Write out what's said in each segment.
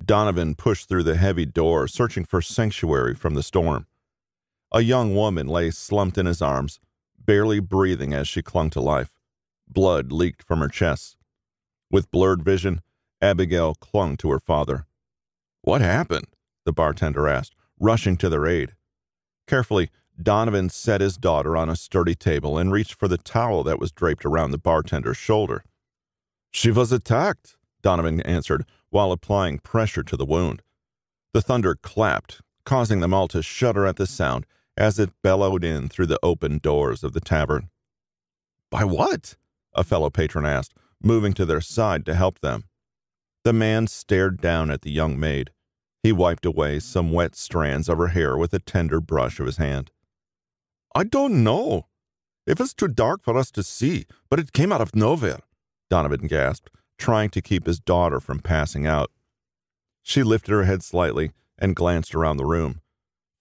Donovan pushed through the heavy door, searching for sanctuary from the storm. A young woman lay slumped in his arms, barely breathing as she clung to life. Blood leaked from her chest. With blurred vision, Abigail clung to her father. "What happened?" the bartender asked, rushing to their aid. Carefully, Donovan set his daughter on a sturdy table and reached for the towel that was draped around the bartender's shoulder. "She was attacked," Donovan answered, while applying pressure to the wound. The thunder clapped, causing them all to shudder at the sound as it bellowed in through the open doors of the tavern. "By what?" a fellow patron asked, moving to their side to help them. The man stared down at the young maid. He wiped away some wet strands of her hair with a tender brush of his hand. "I don't know. It was too dark for us to see, but it came out of nowhere," Donovan gasped, trying to keep his daughter from passing out. She lifted her head slightly and glanced around the room.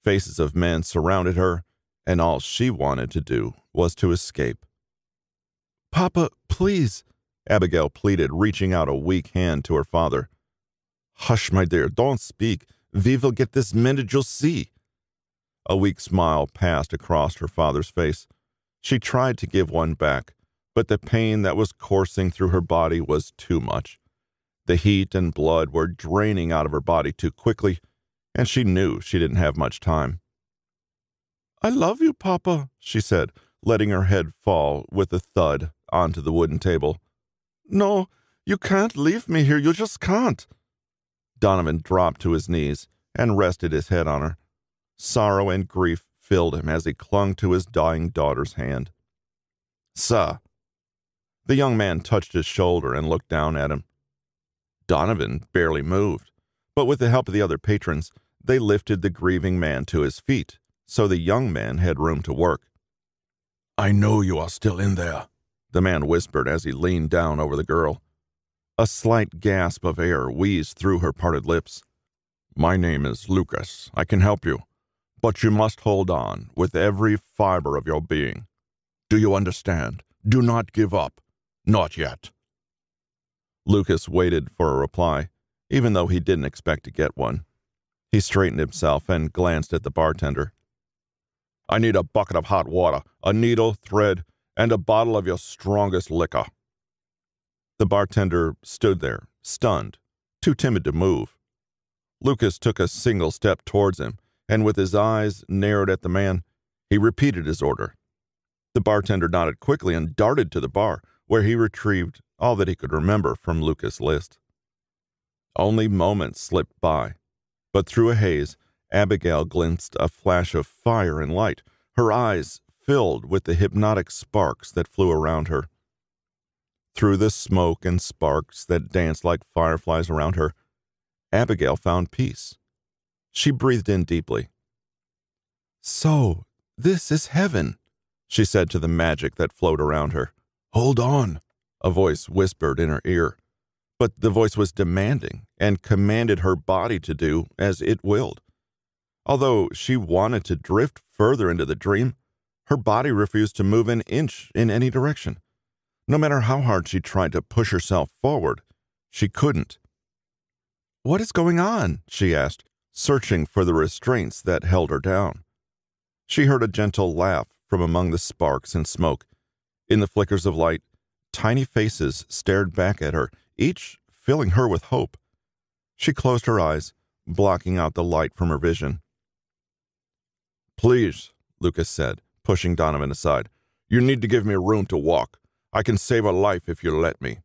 Faces of men surrounded her, and all she wanted to do was to escape. "Papa, please," Abigail pleaded, reaching out a weak hand to her father. "Hush, my dear, don't speak. We will get this minute, you'll see." A weak smile passed across her father's face. She tried to give one back, but the pain that was coursing through her body was too much. The heat and blood were draining out of her body too quickly, and she knew she didn't have much time. "I love you, Papa," she said, letting her head fall with a thud onto the wooden table. "No, you can't leave me here. You just can't." Donovan dropped to his knees and rested his head on her. Sorrow and grief filled him as he clung to his dying daughter's hand. "Sir." The young man touched his shoulder and looked down at him. Donovan barely moved, but with the help of the other patrons, they lifted the grieving man to his feet, so the young man had room to work. "I know you are still in there," the man whispered as he leaned down over the girl. A slight gasp of air wheezed through her parted lips. "My name is Lucas. I can help you, but you must hold on with every fiber of your being. Do you understand? Do not give up. Not yet." Lucas waited for a reply, even though he didn't expect to get one. He straightened himself and glanced at the bartender. "I need a bucket of hot water, a needle, thread, and a bottle of your strongest liquor." The bartender stood there, stunned, too timid to move. Lucas took a single step towards him, and with his eyes narrowed at the man, he repeated his order. The bartender nodded quickly and darted to the bar, where he retrieved all that he could remember from Lucas' list. Only moments slipped by, but through a haze, Abigail glimpsed a flash of fire and light, her eyes filled with the hypnotic sparks that flew around her. Through the smoke and sparks that danced like fireflies around her, Abigail found peace. She breathed in deeply. "So, this is heaven," she said to the magic that flowed around her. "Hold on," a voice whispered in her ear, but the voice was demanding and commanded her body to do as it willed. Although she wanted to drift further into the dream, her body refused to move an inch in any direction. No matter how hard she tried to push herself forward, she couldn't. "What is going on?" she asked, searching for the restraints that held her down. She heard a gentle laugh from among the sparks and smoke. In the flickers of light, tiny faces stared back at her, each filling her with hope. She closed her eyes, blocking out the light from her vision. "Please," Lucas said, pushing Donovan aside. "You need to give me room to walk. I can save a life if you let me."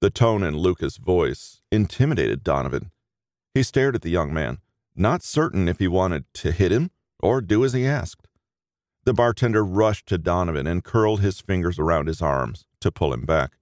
The tone in Lucas' voice intimidated Donovan. He stared at the young man, not certain if he wanted to hit him or do as he asked. The bartender rushed to Donovan and curled his fingers around his arms to pull him back.